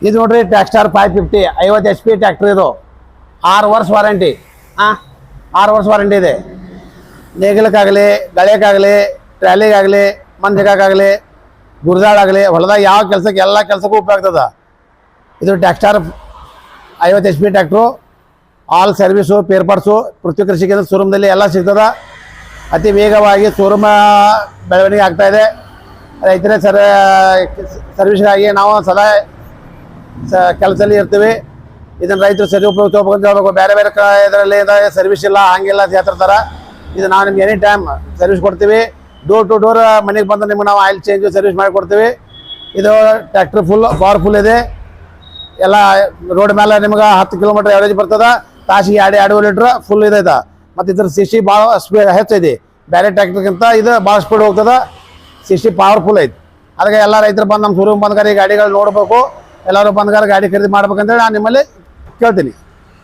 ಇದು ನೋಡ್ರಿ ಟ್ಯಾಕ್ಸ್ಟಾರ್ 550 50 HP tractor ಇದು 6 ವರ್ಷ ವಾರಂಟಿ 6 ವರ್ಷ ವಾರಂಟಿ ಇದೆ ನೇಗಿಲಕ್ಕಾಗಲಿ ಗಳೆಗಾಗಲಿ ಟ್ರಾಲಿಗಾಗಲಿ ಮಂದಿಗಾಗಲಿ ಗುರ್ದಾಳಾಗಲಿ ಹೊಲದಾಗ ಯಾವ ಕೆಲಸಕ್ಕೆ ಎಲ್ಲ ಕೆಲಸಕ್ಕೂ ಉಪಯೋಗ ಆಗ್ತದೆ ಇದು ಟ್ಯಾಕ್ಸ್ಟಾರ್ 50 HP tractor all service spare parts Prithvi Krishi Kendra ಶೋರೂಮ್ದಲ್ಲಿ ಎಲ್ಲ ಸಿಗ್ತದೆ ಅತಿ ವೇಗವಾಗಿ ಶೋರೂಮ್ ಬೆಳವಣಿಗೆ ಆಗ್ತಾಯಿದೆ ರೈತರ ಸರ್ವಿಸ್ಗಾಗಿ ನಾವು ಸದಾ ಕೆಲಸದಲ್ಲಿ ಇರ್ತೀವಿ ಇದನ್ನು ರೈತರು ಸರಿ ಉಪಯೋಗ ತೊಗೊಬೇಕು ಹೇಳ್ಬೇಕು ಬೇರೆ ಬೇರೆ ಇದರಲ್ಲಿ ಸರ್ವಿಸ್ ಇಲ್ಲ ಹಂಗಿಲ್ಲ ಅಂತ ಹೇಳ್ತಿರ್ತಾರೆ ಇದು ನಾವು ನಿಮ್ಗೆ ಎನಿ ಟೈಮ್ ಸರ್ವಿಸ್ ಕೊಡ್ತೀವಿ ಡೋರ್ ಟು ಡೋರ್ ಮನೆಗೆ ಬಂದು ನಿಮ್ಗೆ ನಾವು ಆಯಿಲ್ ಚೇಂಜು ಸರ್ವಿಸ್ ಮಾಡಿ ಕೊಡ್ತೀವಿ ಇದು ಟ್ಯಾಕ್ಟ್ರ್ ಫುಲ್ ಪವರ್ಫುಲ್ ಇದೆ ಎಲ್ಲ ರೋಡ್ ಮೇಲೆ ನಿಮ್ಗೆ 10 ಕಿಲೋಮೀಟರ್ ಎವರೇಜ್ ಬರ್ತದೆ ತಾಸಿಗೆ 2 ಲೀಟ್ರ್ ಫುಲ್ ಇದೈತೆ ಮತ್ತು ಇದ್ರ CC ಭಾಳ ಸ್ಪೀಡ್ ಹೆಚ್ಚೈತಿ ಬೇರೆ ಟ್ಯಾಕ್ಟ್ರಿಗಿಂತ ಇದು ಭಾಳ ಸ್ಪೀಡ್ ಹೋಗ್ತದೆ CC ಪವರ್ಫುಲ್ ಐತಿ ಅದಕ್ಕೆ ಎಲ್ಲ ರೈತರು ಬಂದು ನಮ್ಮ ಶೋರೂಮ್ ಬಂದ್ಗಾರ ಈ ಗಾಡಿಗಳು ನೋಡಬೇಕು ಎಲ್ಲರೂ ಬಂದ್ಗಾರ ಗಾಡಿ ಖರೀದಿ ಮಾಡ್ಬೇಕಂತೇಳಿ ನಾನು ನಿಮ್ಮಲ್ಲಿ ಕೇಳ್ತೀನಿ